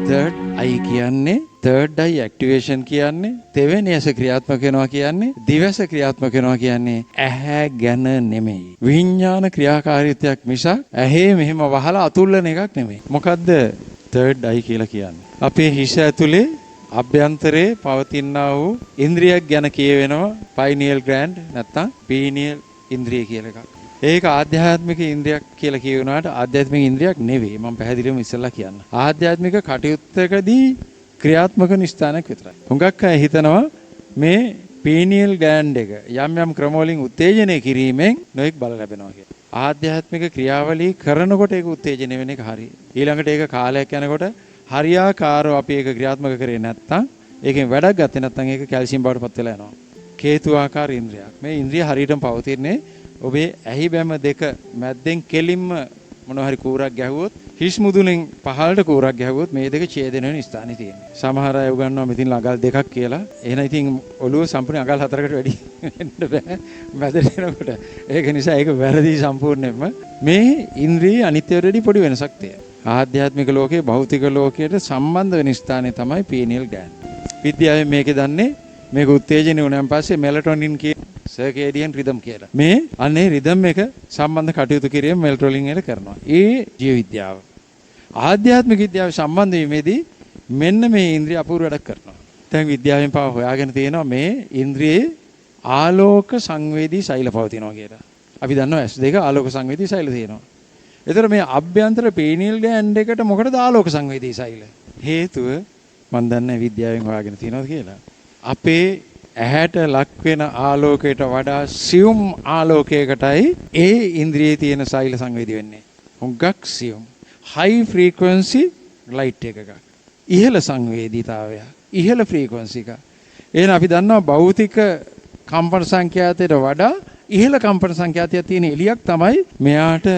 third eye කියන්නේ third eye activation කියන්නේ තෙවෙනි ඇස ක්‍රියාත්මක වෙනවා කියන්නේ දිවැස ක්‍රියාත්මක වෙනවා කියන්නේ ඇහැ ගැන නෙමෙයි. විඥාන ක්‍රියාකාරීත්වයක් මිසක් ඇහි මෙහෙම වහලා අතුල්ලන එකක් නෙමෙයි. මොකද්ද third eye කියලා කියන්නේ? අපේ හිස ඇතුලේ අභ්‍යන්තරේ පවතිනා වූ ඉන්ද්‍රියක් ගැන කියවෙනවා pineal gland නැත්නම් pineal ඉන්ද්‍රිය කියලා එකක්. ඒක ආධ්‍යාත්මික ඉන්ද්‍රියක් කියලා කියුණාට ආධ්‍යාත්මික ඉන්ද්‍රියක් නෙවෙයි. මම පැහැදිලිවම ඉස්සෙල්ලා කියන්න. ආධ්‍යාත්මික කටයුත්තකදී ක්‍රියාත්මක නිස්ථානයක් විතරයි. හුඟක් අය හිතනවා මේ pineal gland එක යම් යම් ක්‍රම වලින් උත්තේජනය කිරීමෙන් නොඑක් බල ලැබෙනවා කියලා. ආධ්‍යාත්මික ක්‍රියාවලිය කරනකොට ඒක උත්තේජනය වෙන එක හරියි. ඊළඟට ඒක කාලයක් යනකොට හරියාකාරව අපි ඒක ක්‍රියාත්මක කරේ නැත්නම් ඒකෙන් වැඩක් ගත්තේ නැත්නම් ඒක කැල්සියම් බවට පත් වෙලා යනවා. කේතුආකාර ඉන්ද්‍රියක්. මේ ඉන්ද්‍රිය හරියටම පවතින්නේ ඔබේ ඇහි බැම දෙක මැද්දෙන් කෙලින්ම මොනවා හරි කූරක් ගැහුවොත් හිස් මුදුනෙන් පහළට කූරක් ගැහුවොත් මේ දෙක ඡේදන වෙන ස්ථානේ තියෙන්නේ. සමහර අය උගන්වනවා මෙතින් අගල් දෙකක් කියලා. එහෙනම් ඉතින් ඔළුව සම්පූර්ණ අගල් හතරකට වැඩි වෙන්න බෑ මැදට එනකොට. ඒක නිසා ඒක වැරදි සම්පූර්ණයෙන්ම. මේ ඉන්ද්‍රිය අනිත්‍යයට වැඩි පොඩි වෙනසක් තියෙනවා. ආධ්‍යාත්මික ලෝකයේ භෞතික ලෝකයට සම්බන්ධ වෙන ස්ථානේ තමයි pineal gland. විද්‍යාවෙන් මේකේ දන්නේ මේක උත්තේජනය වුණාන් පස්සේ මෙලටොනින් කියන සර්කේඩියන් රිද්ම් කියලා. මේ අනේ රිද්ම් එක සම්බන්ධ කටයුතු කිරීම මෙලටොනින් වල කරනවා. ඒ ජීව විද්‍යාව. ආධ්‍යාත්මික විද්‍යාව සම්බන්ධ වීමේදී මෙන්න මේ ඉන්ද්‍රිය අපූර්ව වැඩක් කරනවා. දැන් විද්‍යාවෙන් පාව හොයාගෙන තියෙනවා මේ ඉන්ද්‍රියේ ආලෝක සංවේදී සෛල පවතිනවා කියලා. අපි දන්නවා S2 ආලෝක සංවේදී සෛල තියෙනවා. ඒතර මේ අභ්‍යන්තර pineal gland එකට මොකටද ආලෝක සංවේදී සෛල? හේතුව මම දන්නේ විද්‍යාවෙන් හොයාගෙන තියෙනවද කියලා. අපේ ඇහැට ලක් වෙන ආලෝකයට වඩා සියුම් ආලෝකයකටයි ඒ ඉන්ද්‍රියේ තියෙන සෛල සංවේදී වෙන්නේ. හුඟක් සියුම්. high frequency light එකක. ඉහළ සංවේදීතාවය. ඉහළ frequency එක. එහෙනම් අපි දන්නවා භෞතික කම්පන සංඛ්‍යාතයට වඩා ඉහළ කම්පන සංඛ්‍යාතයක් තියෙන එළියක් තමයි මෙයාට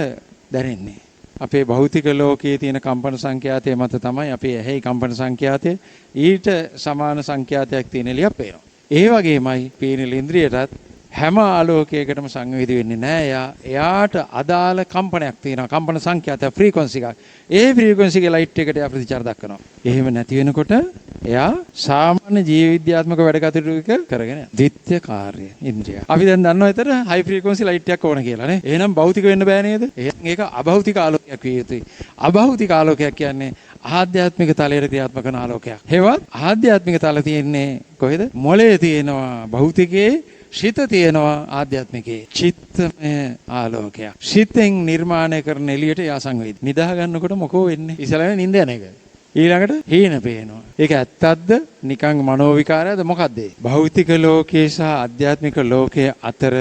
දැනෙන්නේ. අපේ භෞතික ලෝකයේ තියෙන කම්පන සංඛ්‍යාතය මත තමයි අපේ ඇහි කම්පන සංඛ්‍යාතය ඊට සමාන සංඛ්‍යාතයක් තියෙන එළියක් පේනවා. ඒ වගේමයි pineal ඉන්ද්‍රියටත් හැම ආලෝකයකටම සංවේදී වෙන්නේ නැහැ. එයාට අදාළ කම්පනයක් තියෙනවා. කම්පන සංඛ්‍යාතය ෆ්‍රීකවන්සි එකක්. ඒ ෆ්‍රීකවන්සි එකේ ලයිට් එකට එයා ප්‍රතිචාර දක්වනවා. එහෙම නැති වෙනකොට එයා සාමාන්‍ය ජීව විද්‍යාත්මක වැඩ කටයුතු කරගෙන යනවා. ද්විත්‍ය කාර්ය ඉන්ද්‍රිය. අපි දැන් දන්නවා ඒතර හයි ෆ්‍රීකවන්සි ලයිට් එකක් ඕන කියලා නේ. එහෙනම් භෞතික වෙන්න බෑ නේද? එහෙනම් ඒක අභෞතික ආලෝකයක් විය යුතුයි. අභෞතික ආලෝකයක් කියන්නේ ආධ්‍යාත්මික තලයේ ක්‍රියාත්මක කරන ආලෝකයක්. හේවත් ආධ්‍යාත්මික තල තියෙන්නේ කොහෙද? මොළයේ තියෙනවා. භෞතිකයේ සිත තියෙනවා. ආධ්‍යාත්මිකයේ චිත්තමය ආලෝකයක්. සිතෙන් නිර්මාණය කරන එළියට යා සංවේදී. නිදා ගන්නකොට මොකෝ වෙන්නේ? ඉස්සලම නිින්ද යන එක. ඊළඟට හීන පේනවා. ඒක ඇත්තක්ද? නිකන් මනෝ විකාරයක්ද? මොකක්ද? භෞතික ලෝකයේ සහ ආධ්‍යාත්මික ලෝකයේ අතර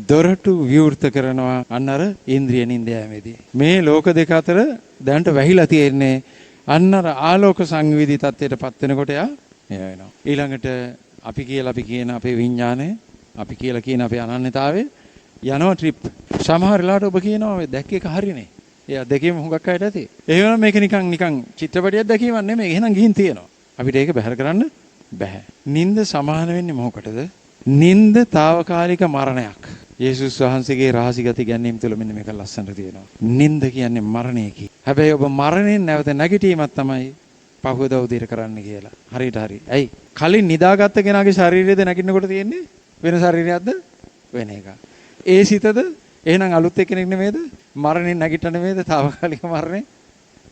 දොරටු විවෘත කරනවා අන්න අර ඉන්ද්‍රිය නිින්ද යෑමේදී. මේ ලෝක දෙක අතර දැනට වැහිලා තියෙන්නේ අන්න අර ආලෝක සංවේදී තත්ත්වයට පත් වෙනකොට යා වෙනවා. ඊළඟට අපි කියන අපේ විඥානය අපි කියලා කියන අපේ අනන්‍යතාවය යනවා ට්‍රිප්. සමහර වෙලාවට ඔබ කියනවා මේ දැක්ක එක හරිනේ. එයා දෙකේම හුඟක් අයට ඇති. ඒ වෙනම මේක නිකන් චිත්‍රපටියක් දැකීමක් නෙමෙයි. එහෙනම් ගිහින් තියෙනවා. අපිට ඒක බැහැර කරන්න බෑ. නිନ୍ଦ සමාන වෙන්නේ මොකටද? නිନ୍ଦ తాවකාලික මරණයක්. යේසුස් වහන්සේගේ රහසිගත ගැනීම තුළ මෙන්න මේක ලස්සනට තියෙනවා. නිନ୍ଦ කියන්නේ මරණයකි. හැබැයි ඔබ මරණයෙන් නැවත නැගිටීමක් තමයි පහුවදා උදේට කරන්න කියලා. හරියට හරි. ඇයි? කලින් නිදාගත්ත කෙනාගේ ශරීරයද නැගිටිනකොට තියෙන්නේ වෙන ශරීරයක්ද? වෙන එකක්. ඒ සිතද එහෙනම් අලුත් එක්කෙනෙක් නෙමෙයිද? මරණයෙන් නැගිට නෙමෙයිද? తాවකාලික මරණය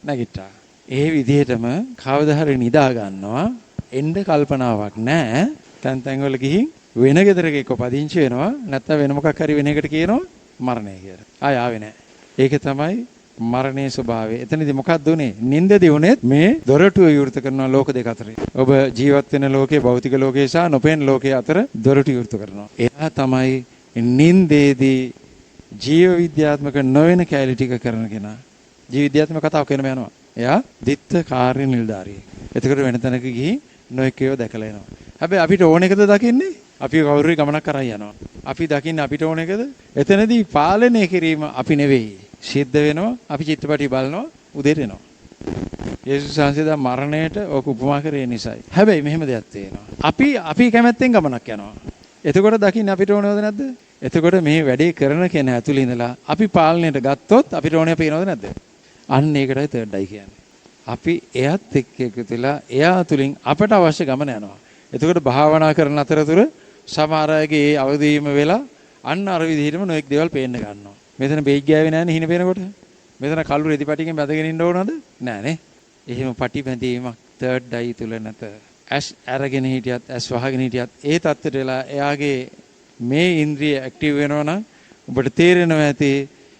නැගිට්ටා. ඒ විදිහටම කවදා හරි නිදා ගන්නවා. එන්න කල්පනාවක් නැහැ. තැන් වල ගිහින් වෙන ගෙදරක එක්ක පදිංචි වෙනවා. නැත්නම් වෙන මොකක් හරි වෙන එකට කියනවා මරණය කියලා. ආවේ නැහැ. ඒක තමයි මරණයේ ස්වභාවය. එතනදී මොකක්ද උනේ? නින්දදී උනේත් මේ දොරටුව විවෘත කරනවා ලෝක දෙක අතරේ. ඔබ ජීවත් වෙන ලෝකයේ භෞතික ලෝකයේ සහ නොපෙනෙන ලෝකයේ අතර දොරටු විවෘත කරනවා. එයා තමයි නින්දේදී ජීව විද්‍යාත්මක නොවන කැලි ටික කරන කෙනා. ජීව විද්‍යාත්මක කතාව කියනම යනවා. එයා දිත්ත කාර්ය නිලධාරියෙක්. එතකොට වෙන තැනක ගිහින් නොඑක ඒවා දැකලා එනවා. හැබැයි අපිට ඕන එකද දකින්නේ? අපි කවුරුරි ගමනක් කරන් යනවා. අපි දකින්නේ අපිට ඕන එකද? එතනදී පාලනය කිරීම අපි නෙවෙයි. සිද්ධ වෙනවා. අපි චිත්‍රපටි බලනවා. උදේට එනවා. යේසුස් වහන්සේ දා මරණයට ඔක උපමා කරේ නිසායි. හැබැයි මෙහෙම දෙයක් තියෙනවා. අපි කැමැත්තෙන් ගමනක් යනවා. එතකොට දකින්නේ අපිට ඕනවද නැද්ද? එතකොට මේ වැඩේ කරන කෙනා ඇතුළේ ඉඳලා අපි පාලනයට ගත්තොත් අපිට ඕනේ පේනවද නැද්ද? අන්න ඒකටයි තර්ඩ් අයි කියන්නේ. අපි එයත් එක්ක එකතු වෙලා එයා තුලින් අපට අවශ්‍ය ගමන යනවා. එතකොට භාවනා කරන අතරතුර සමහර අයගේ ඒ අවදීම වෙලා අන්න අර විදිහටම නොඑක් දේවල් පේන්න ගන්නවා. මෙතන බේජ් ගෑවේ නැහැනේ හින පේනකොට. මෙතන කළු රෙදි පටිගෙන් බැඳගෙන ඉන්න ඕනද? නෑනේ. එහෙම පටි බැඳීමක් තර්ඩ් අයි තුල නැත. ඇස් අරගෙන හිටියත් ඇස් වහගෙන හිටියත් ඒ தත්තට වෙලා එයාගේ මේ ඉන්ද්‍රිය ඇක්ටිව් වෙනවා නම් ඔබට තේරෙනවා ඇති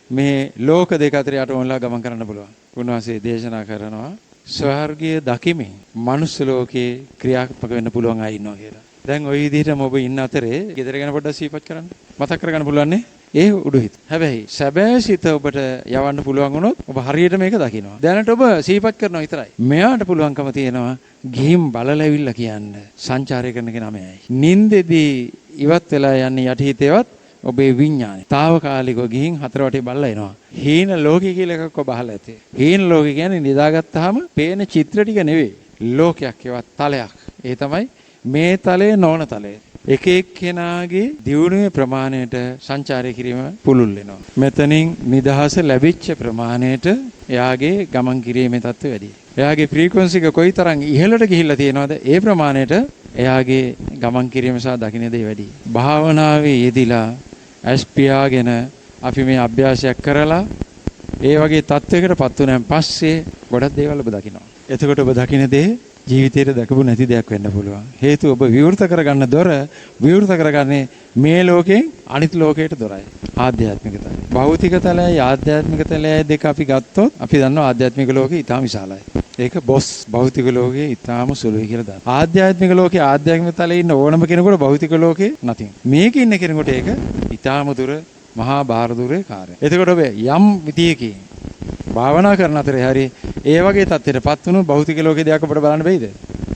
මේ ලෝක දෙක අතර යට වුණලා ගමන් කරන්න පුළුවන්. උන්වහන්සේ දේශනා කරනවා ස්වර්ගය දකිමින් මනුස්ස ලෝකේ ක්‍රියාත්මක වෙන්න පුළුවන් අය ඉන්නවා කියලා. දැන් ওই විදිහටම ඔබ ඉන්න අතරේ ගෙදර ගැන පොඩ්ඩක් සිහිපත් කරන්න. මතක් කරගන්න පුළුවන් නේ? ඒ උඩුහිත. හැබැයි සැබෑ සිත ඔබට යවන්න පුළුවන් වුණොත් ඔබ හරියට මේක දකිනවා. දැනට ඔබ සිහිපත් කරනවා විතරයි. මෙයාට පුළුවන්කම තියෙනවා ගිහින් බලලැවිල්ලා කියන්න. සංචාරය කරන කෙනා මෙයයි. නින්දෙදී ඉවත් වෙලා යන්නේ යටිහිතේවත් ඔබේ විඥානේ. తాවකාලිකව ගිහින් හතර වටේ බලලා එනවා. හීන ලෝකේ කියලා එකක් ඔබ අහලා ඇති. හීන ලෝකේ කියන්නේ නිදාගත්තාම පේන චිත්‍ර ටික නෙවෙයි. ලෝකයක් ඒවත් තලයක්. ඒ තමයි මේ තලයේ නොවන තලය. එක එක්කෙනාගේ දියුණුවේ ප්‍රමාණයට සංචාරය කිරීම පුළුල් වෙනවා. මෙතනින් නිදහස ලැබිච්ච ප්‍රමාණයට එයාගේ ගමන් කිරීමේ තත්ත්වය වැඩි. එයාගේ ෆ්‍රීකවන්සි එක කොයිතරම් ඉහළට ගිහිල්ලා තියෙනවද ඒ ප්‍රමාණයට එයාගේ ගමන් කිරීම සහ දකින්න දේ වැඩි. භාවනාවේ යෙදිලා ඇස්පියාගෙන අපි මේ අභ්‍යාසයක් කරලා ඒ වගේ තත්වයකටපත් වුණාන් පස්සේ ගොඩක් දේවල් ඔබ දකිනවා. එතකොට ඔබ දකින දේ ජීවිතේට දැකපු නැති දෙයක් වෙන්න පුළුවන්. හේතුව ඔබ විවෘත කරගන්න දොර විවෘත කරගන්නේ මේ ලෝකයෙන් අනිත් ලෝකයට දොරයි. ආධ්‍යාත්මික තලය. භෞතික තලයයි ආධ්‍යාත්මික තලයයි දෙක අපි ගත්තොත් අපි දන්නවා ආධ්‍යාත්මික ලෝකේ ඊටාම විශාලයි. ඒක බොස් භෞතික ලෝකේ ඊටාම සුළුයි කියලා දාන්න. ආධ්‍යාත්මික ලෝකේ ආධ්‍යාත්මික තලයේ ඉන්න ඕනම කෙනෙකුට භෞතික ලෝකේ නැතිනම්. මේකේ ඉන්න කෙනෙකුට ඒක ඊටාම දුර මහා බාහිර දුරේ කාර්යය. එතකොට ඔබ යම් විදියකින් භාවනා කරන අතරේ හරි ඒ වගේ තත්ත්වයකටපත් වුණු භෞතික ලෝකේ දෙයක් අපිට බලන්න බැයිද?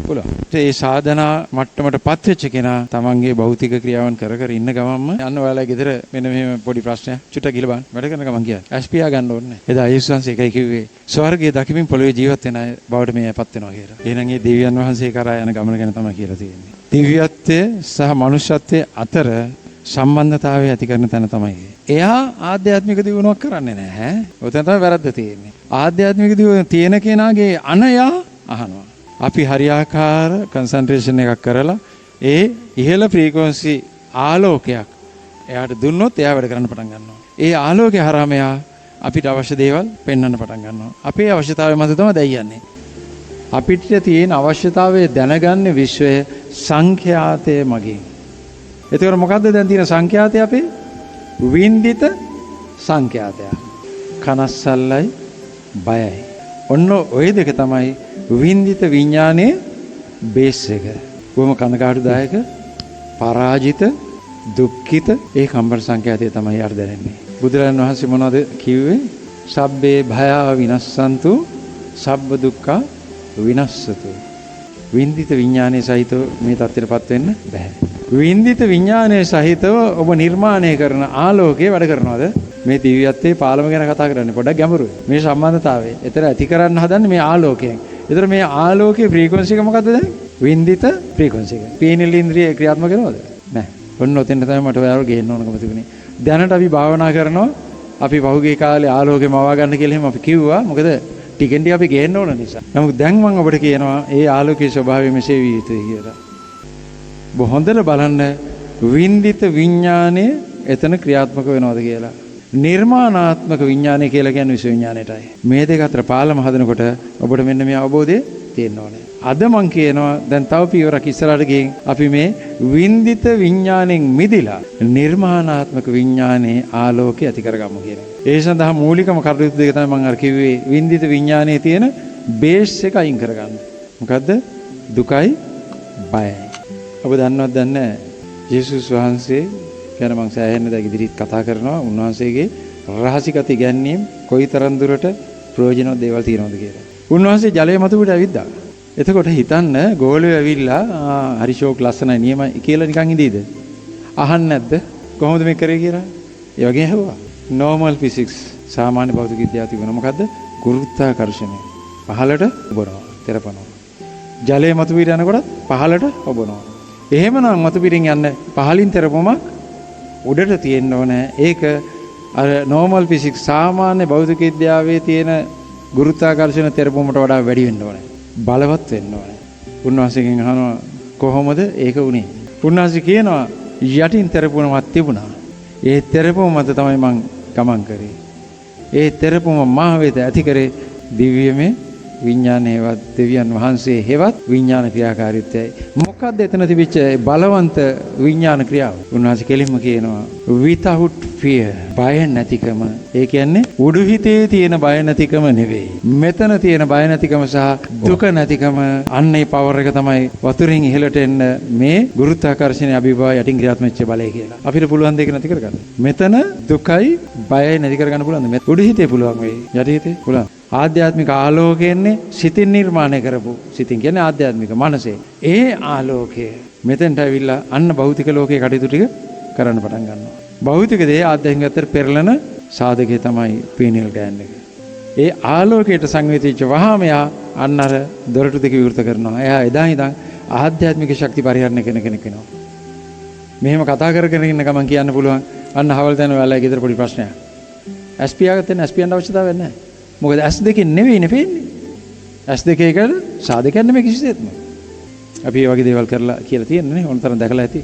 පුළුවන්. ඒ සාධනා මට්ටමටපත් වෙච්ච කෙනා තමන්ගේ භෞතික ක්‍රියාවන් කර කර ඉන්න ගමන්ම යන්න ඔයාලා ගෙදර මෙන්න මෙහෙම පොඩි ප්‍රශ්නයක් චුට්ටක් ගිහලා බලන්න. වැඩ කරන ගමන් කියන්නේ. ඇස්පියා ගන්න ඕනේ. එදා යේසුස් වහන්සේ එකයි කිව්වේ ස්වර්ගයේ දකිමින් පොළොවේ ජීවත් වෙන අය බවට මේපත් වෙනවා කියලා. එහෙනම් මේ දෙවියන් වහන්සේ කරා යන ගමන ගැන තමයි කියලා තියෙන්නේ. දිව්‍යත්වය සහ මනුෂ්‍යත්වයේ අතර සම්බන්ධතාවය ඇති කරන තැන තමයි. එයා ආධ්‍යාත්මික දියුණුවක් කරන්නේ නැහැ. ඔතන තමයි වැරද්ද තියෙන්නේ. ආධ්‍යාත්මික දියුණුව තියෙන කෙනාගේ අනයා අහනවා. අපි හරියාකාර කන්සන්ට්‍රේෂන් එකක් කරලා ඒ ඉහළ ෆ්‍රීකවන්සි ආලෝකයක් එයාට දුන්නොත් එයා වැඩ කරන්න පටන් ගන්නවා. ඒ ආලෝකය හරහාම එයා අපිට අවශ්‍ය දේවල් පෙන්වන්න පටන් ගන්නවා. අපේ අවශ්‍යතාවය මත තමයි දැන් යන්නේ. අපිට තියෙන අවශ්‍යතාවය දැනගන්න විශ්වය සංඛ්‍යාතය මගින්. එතකොට මොකද්ද දැන් තියෙන සංඛ්‍යාතය අපේ? වින්දිත සංඛ්‍යාතය. කනස්සල්ලයි බයයි. ඔන්න ඔය දෙක තමයි වින්දිත විඥානයේ බේස් එක. කොහොම කනකාටුදායක පරාජිත දුක්ඛිත ඒ කම්බර සංඛ්‍යාතය තමයි යාට දැනෙන්නේ. බුදුරජාණන් වහන්සේ මොනවද කිව්වේ? සබ්බේ භයා විනස්සන්තු සබ්බ දුක්ඛ විනස්සතු. වින්දිත විඥානයේ සහිතව මේ தත්ත්වයටපත් වෙන්න බෑ. වින්දිත විඥානයේ සහිතව ඔබ නිර්මාණය කරන ආලෝකය වැඩ කරනවද? මේ දිව්‍යත්වයේ පාලම ගැන කතා කරන්නේ පොඩ්ඩක් ගැඹුරුයි. මේ සම්බන්ධතාවය. ඒතර ඇති කරන්න හදන්නේ මේ ආලෝකයෙන්. ඒතර මේ ආලෝකයේ ෆ්‍රීකවන්සි එක මොකද්ද දැන්? වින්දිත ෆ්‍රීකවන්සි එක. පීනිල් ඉන්ද්‍රිය ක්‍රියාත්මක වෙනවද? නැහැ. ඔන්න ඔතෙන් තමයි මට ඔයාලව ගේන්න ඕනකම තිබුණේ. දැනට අපි භාවනා කරනවා. අපි පහුගිය කාලේ ආලෝකය මවා ගන්න කියලා එහෙම අපි කිව්වා. මොකද ටිකෙන් ටික අපි ගේන්න ඕන නිසා. නමුත් දැන් මම ඔබට කියනවා ඒ ආලෝකයේ ස්වභාවය මෙසේ විය යුතුයි කියලා. හොඳට බලන්න වින්දිත විඥානය එතන ක්‍රියාත්මක වෙනවද කියලා. නිර්මාණාත්මක විඥානය කියලා කියන්නේ විශ්ව විඥානයටයි. මේ දෙක අතර පාලම හදනකොට ඔබට මෙන්න මේ අවබෝධය තියෙන්න ඕනේ. අද මම කියනවා දැන් තව පියවරක් ඉස්සරහට ගිහින් අපි මේ වින්දිත විඥාණයෙන් මිදිලා නිර්මාණාත්මක විඥානයේ ආලෝකය ඇති කරගමු කියන එක. ඒ සඳහා මූලිකම කටයුතු දෙක තමයි මම අර කිව්වේ වින්දිත විඥානයේ තියෙන බේස් එක අයින් කරගන්න. මොකද්ද? දුකයි බයයි. ඔබ දන්නවද දන්නේ යේසුස් වහන්සේ ගැන මම සෑහෙන දා ඉදිරියට කතා කරනවා. උන්වහන්සේගේ රහසිගත ඉගැන්වීම් කොයිතරම් දුරට ප්‍රයෝජනවත් දේවල් තියෙනවද කියලා. උන්වහන්සේ ජලය මත පිට ඇවිද්දා. එතකොට හිතන්න ගෝලෙ ඇවිල්ලා හරි ෂෝක් ලස්සනයි නියමයි කියලා නිකන් ඉඳීද? අහන්නේ නැද්ද? කොහොමද මේක කරේ කියලා? ඒ වගේ ඇහුවා. normal physics සාමාන්‍ය භෞතික විද්‍යාව තිබුණා. මොකද්ද? ගුරුත්වාකර්ෂණය. පහළට ඔබනවා, තෙරපනවා. ජලය මත පිට යනකොට පහළට ඔබනවා. එහෙමනම් මතු පිටින් යන්න පහලින් තෙරපුමක් උඩට තියෙන්න ඕනේ. ඒක අර නෝමල් ෆිසික්ස් සාමාන්‍ය භෞතික විද්‍යාවේ තියෙන ගුරුත්වාකර්ෂණ තෙරපුමට වඩා වැඩි වෙන්න ඕනේ. බලවත් වෙන්න ඕනේ. උන්වහන්සේගෙන් අහනවා කොහොමද ඒක උනේ? උන්වහන්සේ කියනවා යටින් තෙරපුමක් තිබුණා. ඒ තෙරපුම මත තමයි මං ගමන් කරේ. ඒ තෙරපුම මා වෙත ඇති කරේ දිව්‍යමය විඥානයේවත් දෙවියන් වහන්සේ හේවත් විඥාන ක්‍රියාකාරීත්වයයි. මොකක්ද එතන තිබිච්ච බලවන්ත විඥාන ක්‍රියාව? උන්වහන්සේ කෙලින්ම කියනවා without fear. බය නැතිකම. ඒ කියන්නේ උඩු හිතේ තියෙන බය නැතිකම නෙවෙයි. මෙතන තියෙන බය නැතිකම සහ දුක නැතිකම. අන්නේ පවර් එක තමයි වතුරින් ඉහළට එන්න මේ ගුරුත්වාකර්ෂණයේ අභිභව යටින් ක්‍රියාත්මක වෙච්ච බලය කියලා. අපිට පුළුවන් දෙයක් නැති කරගන්න. මෙතන දුකයි බයයි නැති කරගන්න පුළුවන්. උඩු හිතේ පුළුවන් වෙයි. යටි හිතේ පුළුවන්. ආධ්‍යාත්මික ආලෝකයන්නේ සිතින් නිර්මාණය කරපු සිතින් කියන්නේ ආධ්‍යාත්මික මනසේ. ඒ ආලෝකය මෙතෙන්ට ඇවිල්ලා අන්න භෞතික ලෝකයේ කටයුතු ටික කරන්න පටන් ගන්නවා. භෞතික දේ ආධ්‍යාත්මික අතර පෙරලන සාධකය තමයි පීනියල් ගෑන් එක. ඒ ආලෝකයට සංවේදීච්ච වහාම යා අන්න අර දොරටු දෙක විවෘත කරනවා. එයා එදා ඉඳන් ආධ්‍යාත්මික ශක්ති පරිහරණය කරන කෙනෙක් වෙනවා. මෙහෙම කතා කරගෙන ඉන්න ගමන් කියන්න පුළුවන් අන්න හවල් දැන වෙලාවේ ගෙදර පොඩි ප්‍රශ්නයක්. SP ආගත්තෙන් SP යන්න අවශ්‍යතාවයක් නැහැ. මොකද S2 නෙවෙයිනේ පේන්නේ. S2 එකට සාධකයක් නෙමෙයි කිසිසේත්ම. අපි මේ වගේ දේවල් කරලා කියලා තියෙනනේ. ඕනතරම් දැකලා ඇති.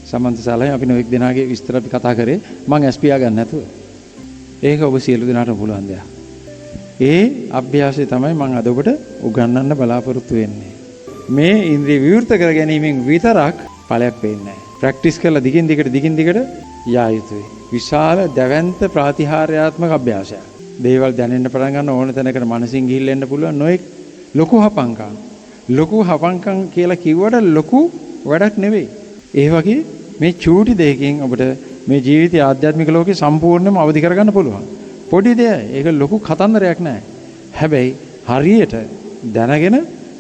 සමන්ත ශාලාවේ අපි නොඑක් දිනාගේ විස්තර අපි කතා කරේ. මං SP ගන්න නැතුව. ඒක ඔබ සියලු දෙනාටම පුළුවන් දෙයක්. ඒ අභ්‍යාසය තමයි මං අද ඔබට උගන්වන්න බලාපොරොත්තු වෙන්නේ. මේ ඉන්ද්‍රිය විවෘත කර ගැනීමෙන් විතරක් ඵලයක් වෙන්නේ නැහැ. ප්‍රැක්ටිස් කරලා දිගින් දිගට යා යුතුයි. විශාල දැවැන්ත ප්‍රාතිහාර්යාත්මක අභ්‍යාසයක්. දේවල් දැනෙන්න පටන් ගන්න ඕන තැනකට මනසින් ගිහිල්ලා එන්න පුළුවන්. නොඑක් ලොකු හපංකම් කියලා කිව්වට ලොකු වැඩක් නෙවෙයි. ඒ වගේ මේ චූටි දෙයකින් ඔබට මේ ජීවිතයේ ආධ්‍යාත්මික ලෝකේ සම්පූර්ණයෙන්ම අවදි කරගන්න පුළුවන්. පොඩි දෙයක්. ඒක ලොකු කතන්දරයක් නෑ. හැබැයි හරියට දැනගෙන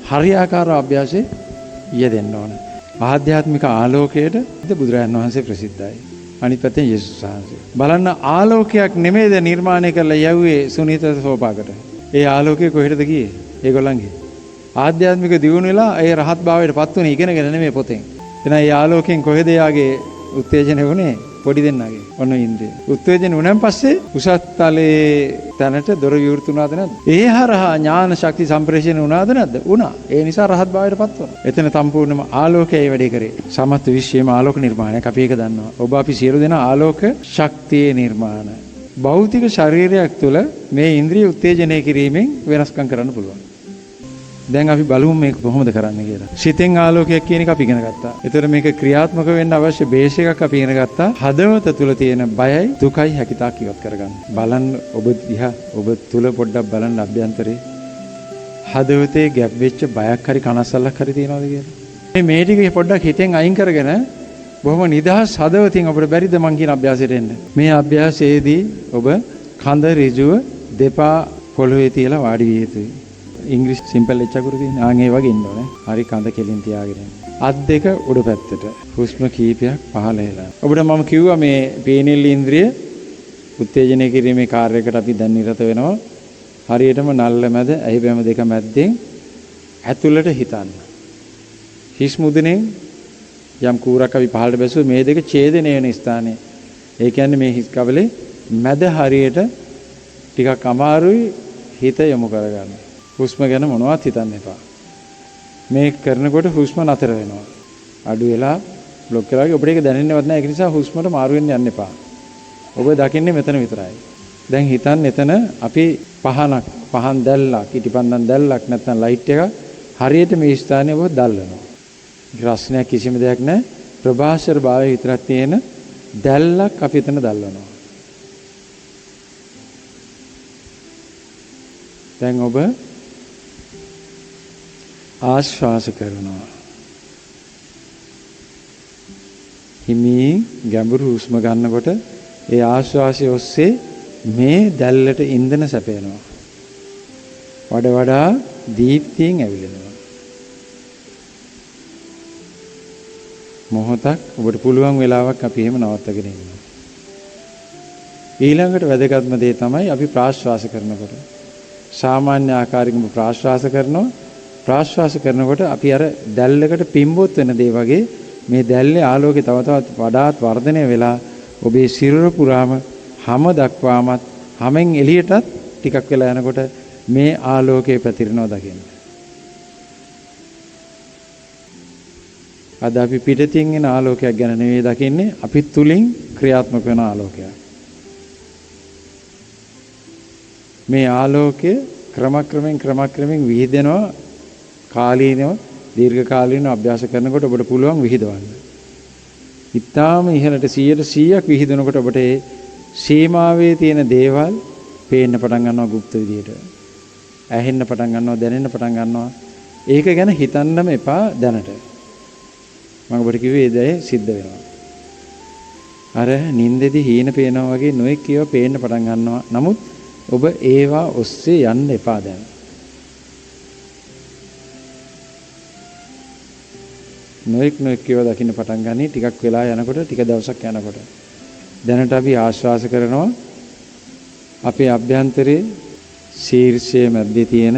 හරියාකාර අභ්‍යාසයේ යෙදෙන්න ඕන. ආධ්‍යාත්මික ආලෝකයට බුදුරජාණන් වහන්සේ ප්‍රසිද්ධයි. අනිත් පැත්තෙන් යේසුස් වහන්සේ. බලන්න ආලෝකයක් නෙමෙයිද නිර්මාණය කරලා යවුවේ සුනීත සෝපාකට. ඒ ආලෝකය කොහෙටද ගියේ? ඒගොල්ලන්ගේ. ආධ්‍යාත්මික දියුණු වෙලා ඒ රහත් භාවයට පත් වුණේ ඉගෙනගෙන නෙමෙයි පොතෙන්. එහෙනම් ඒ ආලෝකයෙන් කොහෙද යාගේ උත්තේජනය වුණේ? පොඩි දෙන්නාගේ. ඔන්න ඉන්ද්‍රිය. උත්තේජන වුණාන් පස්සේ උසස් තලයේ තැනට දොර විවෘත වුණාද නැද්ද? ඒ හරහා ඥාන ශක්ති සම්ප්‍රේෂණය වුණාද නැද්ද? වුණා. ඒ නිසා රහත් භාවයට පත් වුණා. එතන සම්පූර්ණම ආලෝකයයි වැඩේ කරේ. සමස්ත විශ්වයේම ආලෝක නිර්මාණයක් අපි ඒක දන්නවා. ඔබ අපි සියලු දෙනා ආලෝක ශක්තියේ නිර්මාණ. භෞතික ශරීරයක් තුළ මේ ඉන්ද්‍රිය උත්තේජනය කිරීමෙන් වෙනස්කම් කරන්න පුළුවන්. දැන් අපි බලමු මේක කොහොමද කරන්න කියලා. සිතෙන් ආලෝකයක් කියන එක අපි ඉගෙන ගත්තා. ඒතර මේක ක්‍රියාත්මක වෙන්න අවශ්‍ය බේස් එකක් අපි ඉගෙන ගත්තා. හදවත තුල තියෙන බයයි දුකයි හැකිතාක් ඉවත් කරගන්න. බලන්න ඔබ දිහා ඔබ තුල පොඩ්ඩක් බලන්න අභ්‍යන්තරේ. හදවතේ ගැප් වෙච්ච බයක් හරි කනස්සල්ලක් හරි තියනවද කියලා. මේ ටික පොඩ්ඩක් හිතෙන් අයින් කරගෙන බොහොම නිදහස් හදවතින් අපිට බැරිද මං කියන අභ්‍යාසයට එන්න. මේ අභ්‍යාසයේදී ඔබ කඳ ඍජුව දෙපා පොළවේ තියලා වාඩි විය යුතුයි. ඉංග්‍රීසි සිම්පල් එච්චකුරු තියෙන. ආන් ඒ වගේ ඉන්න ඕනේ. හරි කඳ කෙලින් තියාගෙන. අත් දෙක උඩ පැත්තට. හුස්ම කීපයක් පහළ එලා. ඔබට මම කිව්වා මේ පීනිල් ඉන්ද්‍රිය උත්තේජනය කිරීමේ කාර්යයකට අපි දැන් නිරත වෙනවා. හරියටම නල්ල මැද ඇහි බැම දෙක මැද්දෙන් ඇතුළට හිතන්න. හිස් මුදුනේ යම් කූරක් අපි පහළට බැසුවොත් මේ දෙක ඡේදනය වෙන ස්ථානයේ. ඒ කියන්නේ මේ හිස් කබලේ මැද හරියට ටිකක් අමාරුයි හිත යොමු කරගන්න. හුස්ම ගැන මොනවත් හිතන්න එපා. මේක කරනකොට හුස්ම නතර වෙනවා. අඩු වෙලා බ්ලොක් කරලා ඔබට ඒක දැනෙන්නේවත් නැහැ. ඒක නිසා හුස්මට මාරු වෙන්න යන්න එපා. ඔබ දකින්නේ මෙතන විතරයි. දැන් හිතන්න එතන අපි පහන් දැල්ලක්, ඉටිපන්දම් දැල්ලක් නැත්නම් ලයිට් එකක් හරියට මේ ස්ථානයේ ඔබ දැල්ලනවා. රස්නයක් කිසිම දෙයක් නැහැ. ප්‍රභාෂර භාවය විතරක් තියෙන දැල්ලක් අපි එතන දැල්වනවා. දැන් ඔබ ආශ්වාස කරනවා. හිමින් ගැඹුරු හුස්ම ගන්නකොට ඒ ආශ්වාසය ඔස්සේ මේ දැල්ලට ඉන්ධන සැපයනවා. වඩා දීප්තියෙන් ඇවිලෙනවා. මොහොතක් ඔබට පුළුවන් වෙලාවක් අපි එහෙම නවත්තගෙන ඉන්නවා. ඊළඟට වැදගත්ම දේ තමයි අපි ප්‍රාශ්වාස කරනකොට සාමාන්‍ය ආකාරයකින් ප්‍රාශ්වාස කරනවා. ප්‍රාශ්වාස කරනකොට අපි අර දැල්ලකට පිම්බොත් වෙන දේ වගේ මේ දැල්ලේ ආලෝකය තව තවත් වඩාත් වර්ධනය වෙලා ඔබේ සිරුර පුරාම හැම දක්වාමත් හැමෙන් එළියටත් ටිකක් වෙලා යනකොට මේ ආලෝකය පැතිරෙනවා දකින්න. අද අපි පිටතින් එන ආලෝකයක් ගැන නෙවෙයි දකින්නේ, අපි තුලින් ක්‍රියාත්මක වෙන ආලෝකයක්. මේ ආලෝකය ක්‍රමක්‍රමෙන් විහිදෙනවා. කාලීනව දීර්ඝ කාලීනව අභ්‍යාස කරනකොට ඔබට පුළුවන් විහිදවන්න. ඊටාම ඉහළට 100% විහිදෙනකොට ඔබට ඒ සීමාවේ තියෙන දේවල් පේන්න පටන් ගන්නවා গুপ্ত විදියට. ඇහෙන්න පටන් ගන්නවා, දැනෙන්න පටන් ගන්නවා. ඒක ගැන හිතන්නම එපා දැනට. මම ඔබට කිව්වේ ඒ දේ සිද්ධ වෙනවා. අර නින්දෙදි හීන පේනවා වගේ නොඑක් ඒවා පේන්න පටන් ගන්නවා. නමුත් ඔබ ඒවා ඔස්සේ යන්න එපා දැන්. නොඑක් ඒවා දකින්න පටන් ගන්නී ටිකක් වෙලා යනකොට, ටික දවසක් යනකොට. දැනට අපි ආශ්වාස කරනවා. අපේ අභ්‍යන්තරයේ ශීර්ෂයේ මැද්දේ තියෙන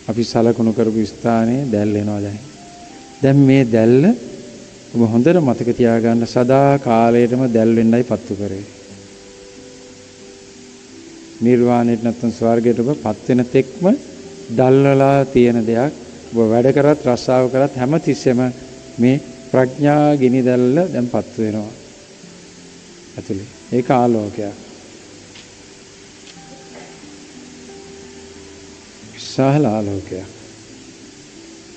අපි සලකුණු කරපු ස්ථානයේ දැල් එනවා දැන්. දැන් මේ දැල්ල ඔබ හොඳට මතක තියාගන්න, සදා කාලයටම දැල් වෙන්නයි පත්තු කරේ. නිර්වාණයට නැත්නම් ස්වර්ගයට ඔබපත් වෙන තෙක්ම දැල්වලා තියෙන දෙයක්. ඔබ වැඩ කරත් රස්සාව කරත් හැම තිස්සෙම මේ ප්‍රඥා ගිනි දැල්ල දැන්පත් වෙනවා ඇතුලේ. ඒක ආලෝකයක්. විශාල ආලෝකයක්.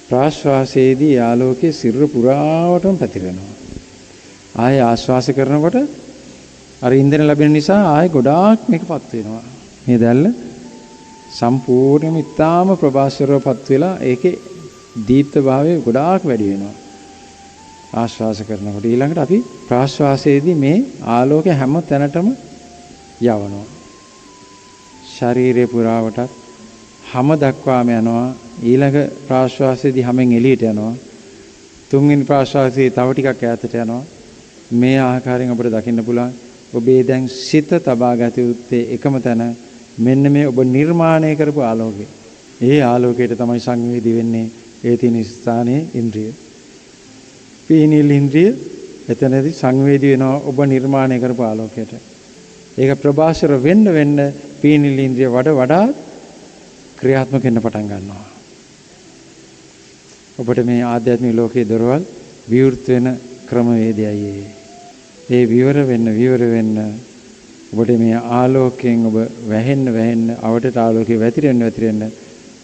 ප්‍රාශ්වාසයේදී ආලෝකයේ සිරුර පුරාවටම පැතිරෙනවා. ආය ආශ්වාස කරනකොට අර ඉන්ධන ලැබෙන නිසා ආය ගොඩාක් මේකපත් වෙනවා. මේ දැල්ල සම්පූර්ණයෙන්ම ඉතාම ප්‍රභාස්වරවපත් වෙලා ඒකේ දීප්ත භාවය ගොඩාක් වැඩි වෙනවා. ආශ්වාස කරනකොට ඊළඟට අපි ප්‍රාශ්වාසයේදී මේ ආලෝකය හැම තැනටම යවනවා. ශරීරේ පුරාවටත් හැම දක්වාම යනවා. ඊළඟ ප්‍රාශ්වාසයේදී හැමෙන් එළියට යනවා. තුන්වෙනි ප්‍රාශ්වාසයේ තව ටිකක් ඈතට යනවා. මේ ආකාරයෙන් අපිට දකින්න පුළුවන් ඔබේ දැන් සිත තබා ගත යුත්තේ එකම තැන, මෙන්න මේ ඔබ නිර්මාණය කරපු ආලෝකය. ඒ ආලෝකයට තමයි සංවේදී වෙන්නේ. ඒ තියෙන ස්ථානයේ ඉන්ද්‍රිය. පීනිල් ඉන්ද්‍රිය එතනදී සංවේදී වෙනවා ඔබ නිර්මාණය කරපු ආලෝකයට. ඒක ප්‍රභාස්වර වෙන්න පීනිල් ඉන්ද්‍රිය වඩා ක්‍රියාත්මක වෙන්න පටන් ගන්නවා. ඔබට මේ ආධ්‍යාත්මික ලෝකයේ දොරවල් විවෘත වෙන ක්‍රමවේදයයි ඒ. ඒ විවර වෙන්න ඔබට මේ ආලෝකයෙන් ඔබ වැහෙන්න අවටට ආලෝකේ වැතිරෙන්න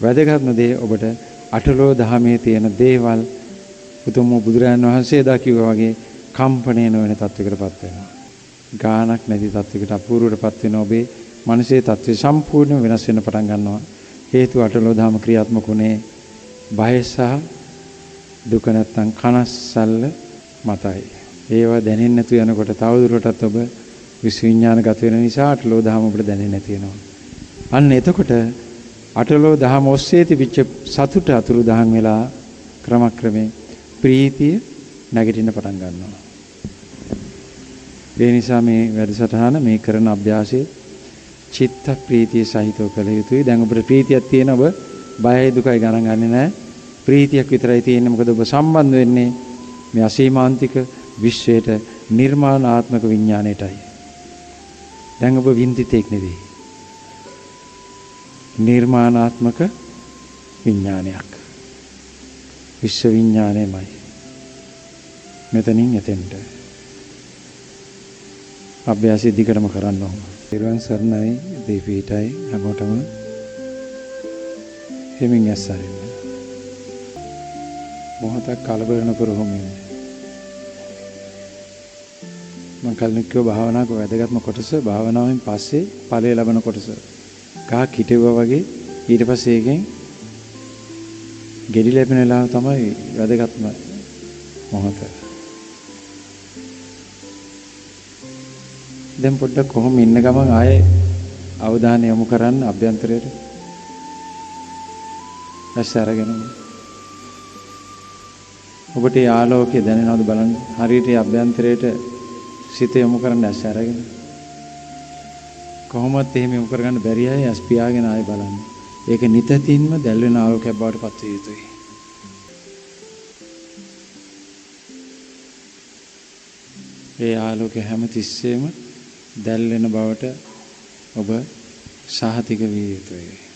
වැදගත්ම දේ ඔබට අටලෝ දහමේ තියෙන දේවල් උතුම් බුදුරජාණන් වහන්සේ දා කිව්වා වගේ කම්පණය නොවන තත්වයකටපත් වෙනවා. ගානක් නැති තත්වයකට අපූර්වටපත් වෙන ඔබේ මනසේ තත්ත්වය සම්පූර්ණයෙන් වෙනස් වෙන්න පටන් ගන්නවා. හේතුව අටලෝ දහම ක්‍රියාත්මක උනේ බය සහ දුක නැත්තම් කනස්සල්ල මතයි. ඒවා දැනෙන්නේ නැතු යනකොට තවදුරටත් ඔබ විශ්වවිඥානගත වෙන නිසා අටලෝ දහම ඔබට දැනෙන්නේ නැති වෙනවා. අන්න එතකොට අටලෝ දහම ඔස්සේ තිබිච්ච සතුට අතුරු දහම් වෙලා ක්‍රමක්‍රමයෙන් ප්‍රීතිය නැගිටින්න පටන් ගන්නවා. ඒ නිසා මේ වැඩසටහන මේ කරන අභ්‍යාසයේ චිත්ත ප්‍රීතිය සහිතව කළ යුතුයි. දැන් ඔබට ප්‍රීතියක් තියෙන ඔබ බයයි දුකයි ගණන් ගන්නේ නැහැ. ප්‍රීතියක් විතරයි තියෙන්නේ. මොකද ඔබ සම්බන්ධ වෙන්නේ මේ අසීමාන්තික විශ්වයට, නිර්මාණාත්මක විඥාණයටයි. දැන් ඔබ වින්දිතෙක් නෙවෙයි. නිර්මාණාත්මක විඥානයක්. විශ්ව විඥානයමයි. මෙතනින් එතෙන්ට අභ්‍යාසය දිගටම කරන්න ඕන. ඊළඟ සරණයි දීපීටයි හැමෝටම හිමින් ඇස්සරින්න. මොහොතක් කලබල නොකරවමු. මම කලින් කිව්ව භාවනාවක වැදගත්ම කොටස භාවනාවෙන් පස්සේ ඵලය ලබන කොටස. ගහ කිටෙවුවා වගේ ඊට පස්සේ ඒකෙන් ගෙඩි ලැබෙන වෙලාව තමයි වැදගත්ම මොහොත. දැන් පොඩ්ඩක් කොහොම ඉන්න ගමන් ආයේ අවධානය යොමු කරන්න අභ්‍යන්තරයට. ඇස් අරගෙන ඔබට ආලෝකය දැනෙනවද බලන්න. හරියට අභ්‍යන්තරයට සිත යොමු කරන්න ඇස් අරගෙන. කොහොමත් එහෙම යොමු කරගන්න බැරි අය ඇස් පියාගෙන ආයෙ බලන්න. ඒක නිතින්ම දැල් වෙන ආලෝකයක් බවට පත් විය යුතුයි. ඒ ආලෝකය හැම තිස්සෙම දැල් වෙන බවට ඔබ සහතික විය යුතුයි.